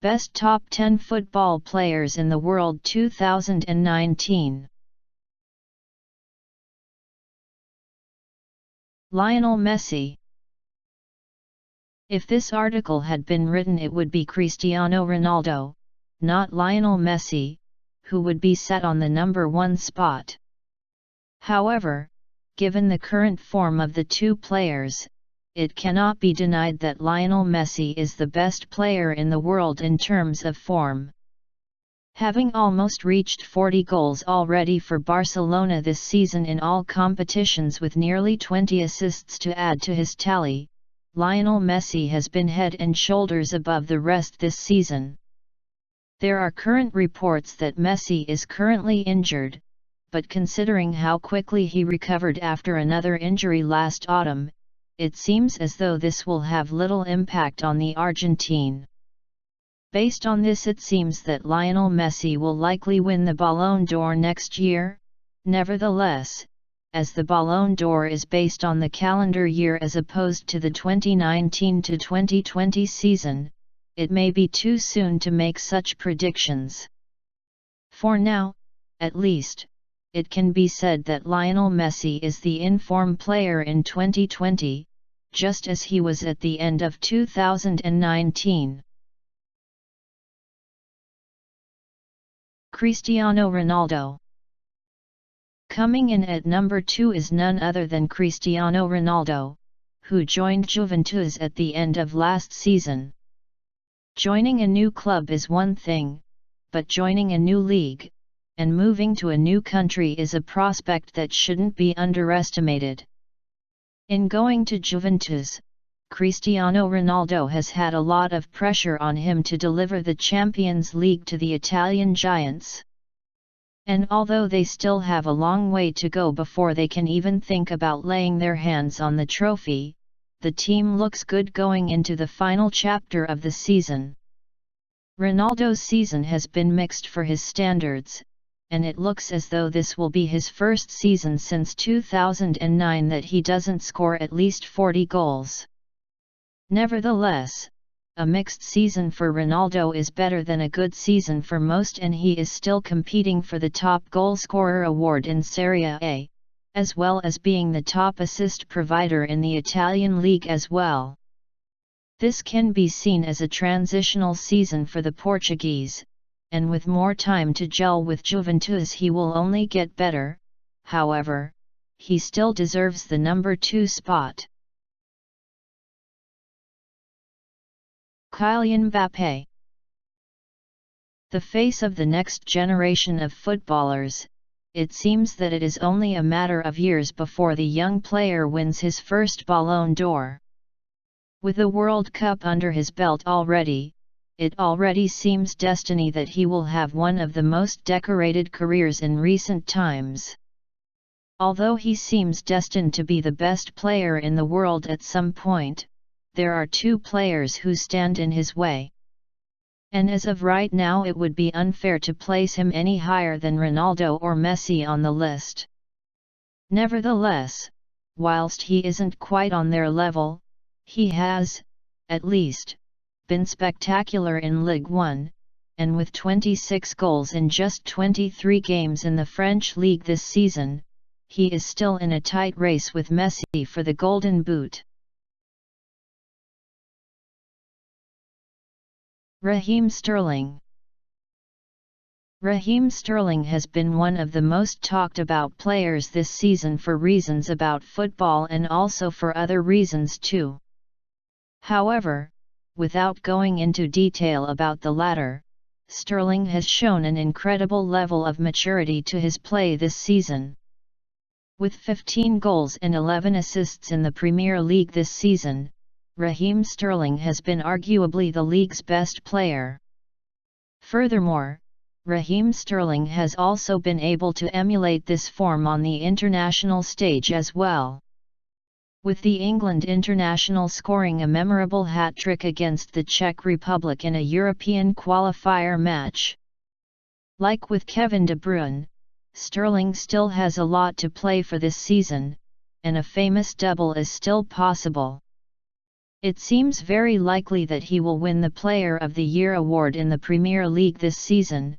Best Top 10 Football Players in the World 2019. Lionel Messi. If this article had been written, it would be Cristiano Ronaldo, not Lionel Messi, who would be set on the number 1 spot. However, given the current form of the two players, it cannot be denied that Lionel Messi is the best player in the world in terms of form. Having almost reached 40 goals already for Barcelona this season in all competitions with nearly 20 assists to add to his tally, Lionel Messi has been head and shoulders above the rest this season. There are current reports that Messi is currently injured, but considering how quickly he recovered after another injury last autumn, it seems as though this will have little impact on the Argentine. Based on this, it seems that Lionel Messi will likely win the Ballon d'Or next year. Nevertheless, as the Ballon d'Or is based on the calendar year as opposed to the 2019 to 2020 season, it may be too soon to make such predictions. For now, at least, it can be said that Lionel Messi is the in-form player in 2020, just as he was at the end of 2019. Cristiano Ronaldo. Coming in at number 2 is none other than Cristiano Ronaldo, who joined Juventus at the end of last season. Joining a new club is one thing, but joining a new league, and moving to a new country is a prospect that shouldn't be underestimated. In going to Juventus, Cristiano Ronaldo has had a lot of pressure on him to deliver the Champions League to the Italian giants. And although they still have a long way to go before they can even think about laying their hands on the trophy, the team looks good going into the final chapter of the season. Ronaldo's season has been mixed for his standards, and it looks as though this will be his first season since 2009 that he doesn't score at least 40 goals. Nevertheless, a mixed season for Ronaldo is better than a good season for most, and he is still competing for the top goalscorer award in Serie A, as well as being the top assist provider in the Italian league as well. This can be seen as a transitional season for the Portuguese, and with more time to gel with Juventus he will only get better. However, he still deserves the number 2 spot. Kylian Mbappe. The face of the next generation of footballers, it seems that it is only a matter of years before the young player wins his first Ballon d'Or. With the World Cup under his belt already, it already seems destiny that he will have one of the most decorated careers in recent times. Although he seems destined to be the best player in the world at some point, there are 2 players who stand in his way. And as of right now, it would be unfair to place him any higher than Ronaldo or Messi on the list. Nevertheless, whilst he isn't quite on their level, he has, at least, been spectacular in Ligue 1, and with 26 goals in just 23 games in the French League this season, he is still in a tight race with Messi for the Golden Boot. Raheem Sterling. Raheem Sterling has been one of the most talked about players this season for reasons about football and also for other reasons too. However, without going into detail about the latter, Sterling has shown an incredible level of maturity to his play this season. With 15 goals and 11 assists in the Premier League this season, Raheem Sterling has been arguably the league's best player. Furthermore, Raheem Sterling has also been able to emulate this form on the international stage as well, with the England international scoring a memorable hat-trick against the Czech Republic in a European qualifier match. Like with Kevin De Bruyne, Sterling still has a lot to play for this season, and a famous double is still possible. It seems very likely that he will win the Player of the Year award in the Premier League this season,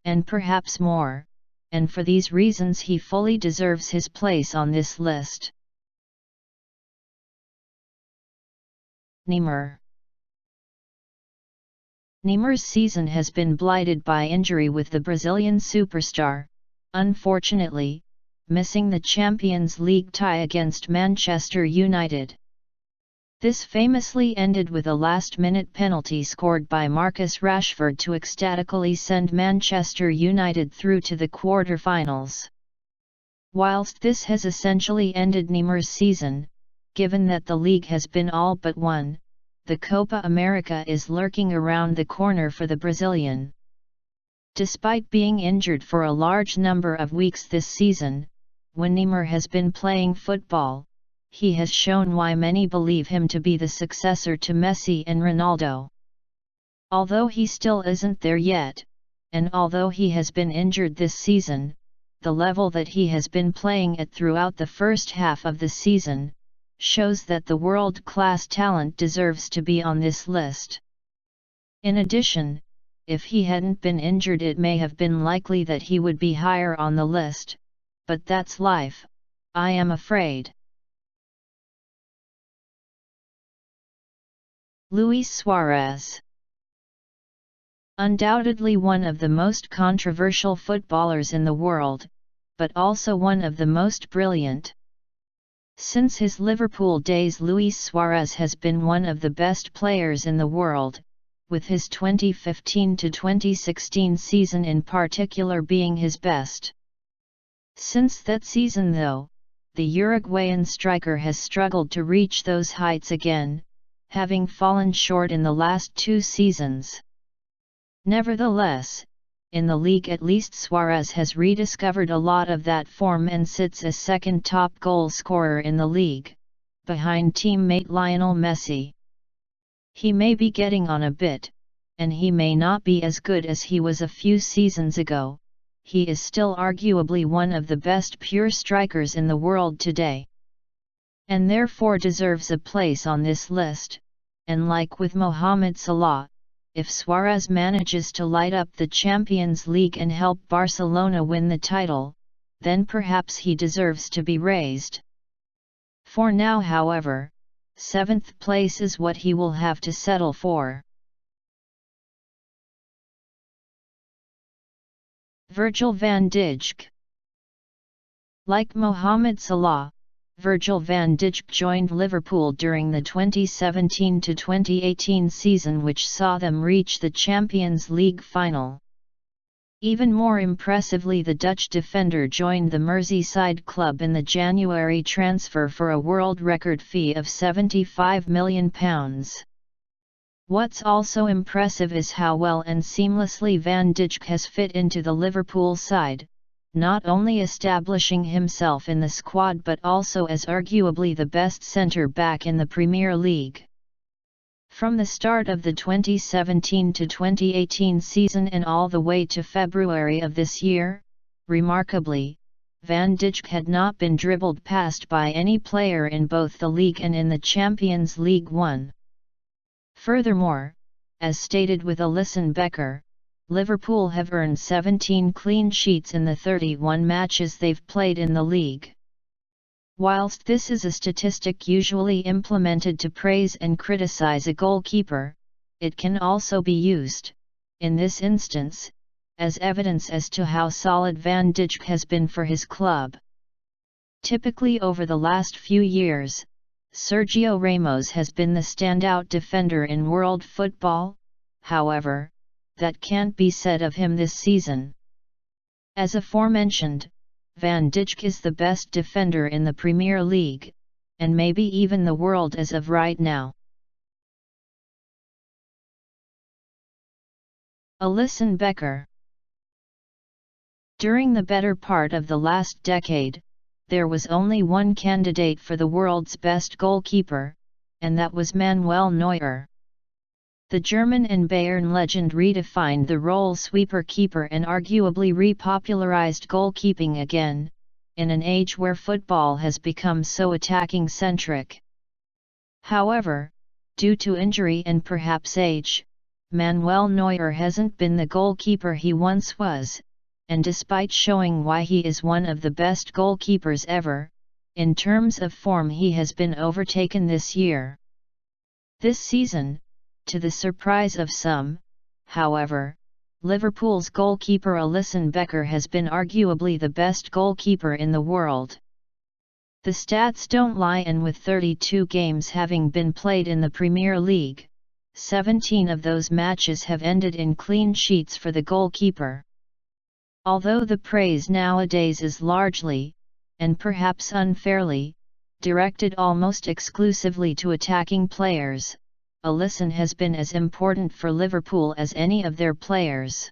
and perhaps more, and for these reasons he fully deserves his place on this list. Neymar. Neymar's season has been blighted by injury, with the Brazilian superstar, unfortunately, missing the Champions League tie against Manchester United. This famously ended with a last-minute penalty scored by Marcus Rashford to ecstatically send Manchester United through to the quarter-finals. Whilst this has essentially ended Neymar's season, given that the league has been all but won, the Copa America is lurking around the corner for the Brazilian. Despite being injured for a large number of weeks this season, when Neymar has been playing football, he has shown why many believe him to be the successor to Messi and Ronaldo. Although he still isn't there yet, and although he has been injured this season, the level that he has been playing at throughout the first half of the season shows that the world-class talent deserves to be on this list. In addition, if he hadn't been injured, it may have been likely that he would be higher on the list, but that's life, I am afraid. Luis Suarez. Undoubtedly one of the most controversial footballers in the world, but also one of the most brilliant. Since his Liverpool days, Luis Suarez has been one of the best players in the world, with his 2015 to 2016 season in particular being his best. Since that season though, the Uruguayan striker has struggled to reach those heights again, having fallen short in the last 2 seasons. Nevertheless, in the league at least, Suarez has rediscovered a lot of that form and sits as second top goal scorer in the league, behind teammate Lionel Messi. He may be getting on a bit, and he may not be as good as he was a few seasons ago. He is still arguably one of the best pure strikers in the world today, and therefore deserves a place on this list. And like with Mohamed Salah, if Suarez manages to light up the Champions League and help Barcelona win the title, then perhaps he deserves to be raised. For now, however, 7th place is what he will have to settle for. Virgil van Dijk. Like Mohamed Salah, Virgil van Dijk joined Liverpool during the 2017-2018 season, which saw them reach the Champions League final. Even more impressively, the Dutch defender joined the Merseyside club in the January transfer for a world record fee of £75 million. What's also impressive is how well and seamlessly Van Dijk has fit into the Liverpool side, not only establishing himself in the squad but also as arguably the best centre-back in the Premier League. From the start of the 2017-2018 season and all the way to February of this year, remarkably, Van Dijk had not been dribbled past by any player in both the league and in the Champions League 1. Furthermore, as stated with Alisson Becker, Liverpool have earned 17 clean sheets in the 31 matches they've played in the league. Whilst this is a statistic usually implemented to praise and criticize a goalkeeper, it can also be used, in this instance, as evidence as to how solid Van Dijk has been for his club. Typically over the last few years, Sergio Ramos has been the standout defender in world football. However, that can't be said of him this season. As aforementioned, Van Dijk is the best defender in the Premier League, and maybe even the world as of right now. Alisson Becker. During the better part of the last decade, there was only one candidate for the world's best goalkeeper, and that was Manuel Neuer. The German and Bayern legend redefined the role sweeper-keeper and arguably repopularized goalkeeping again, in an age where football has become so attacking-centric. However, due to injury and perhaps age, Manuel Neuer hasn't been the goalkeeper he once was, and despite showing why he is one of the best goalkeepers ever, in terms of form he has been overtaken this year. This season, to the surprise of some, however, Liverpool's goalkeeper Alisson Becker has been arguably the best goalkeeper in the world. The stats don't lie, and with 32 games having been played in the Premier League, 17 of those matches have ended in clean sheets for the goalkeeper. Although the praise nowadays is largely, and perhaps unfairly, directed almost exclusively to attacking players, Alisson has been as important for Liverpool as any of their players.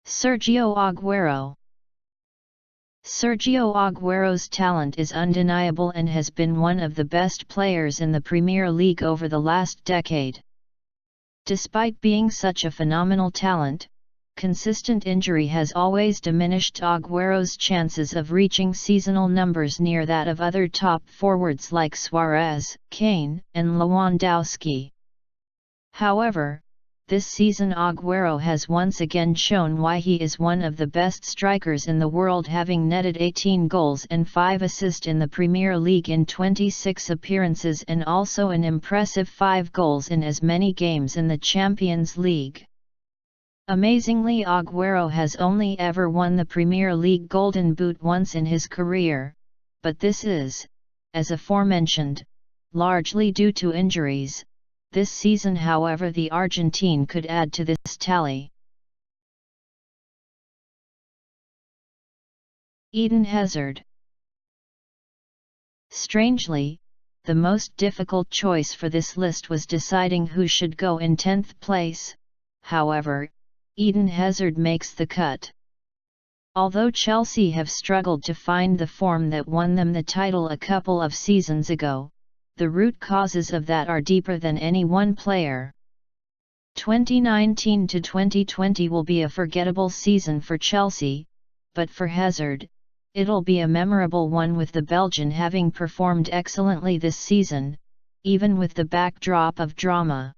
Sergio Aguero. Sergio Aguero's talent is undeniable and has been one of the best players in the Premier League over the last decade. Despite being such a phenomenal talent, consistent injury has always diminished Aguero's chances of reaching seasonal numbers near that of other top forwards like Suarez, Kane, and Lewandowski. However, this season Aguero has once again shown why he is one of the best strikers in the world, having netted 18 goals and 5 assists in the Premier League in 26 appearances and also an impressive 5 goals in as many games in the Champions League. Amazingly, Aguero has only ever won the Premier League Golden Boot once in his career, but this is, as aforementioned, largely due to injuries. This season, however, the Argentine could add to this tally. Eden Hazard. Strangely, the most difficult choice for this list was deciding who should go in 10th place. However, Eden Hazard makes the cut. Although Chelsea have struggled to find the form that won them the title a couple of seasons ago, the root causes of that are deeper than any one player. 2019 to 2020 will be a forgettable season for Chelsea, but for Hazard, it'll be a memorable one, with the Belgian having performed excellently this season, even with the backdrop of drama.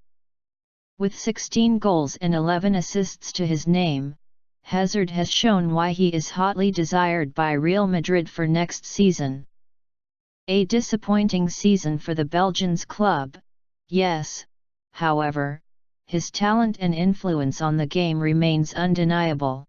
With 16 goals and 11 assists to his name, Hazard has shown why he is hotly desired by Real Madrid for next season. A disappointing season for the Belgians club, yes, however, his talent and influence on the game remains undeniable.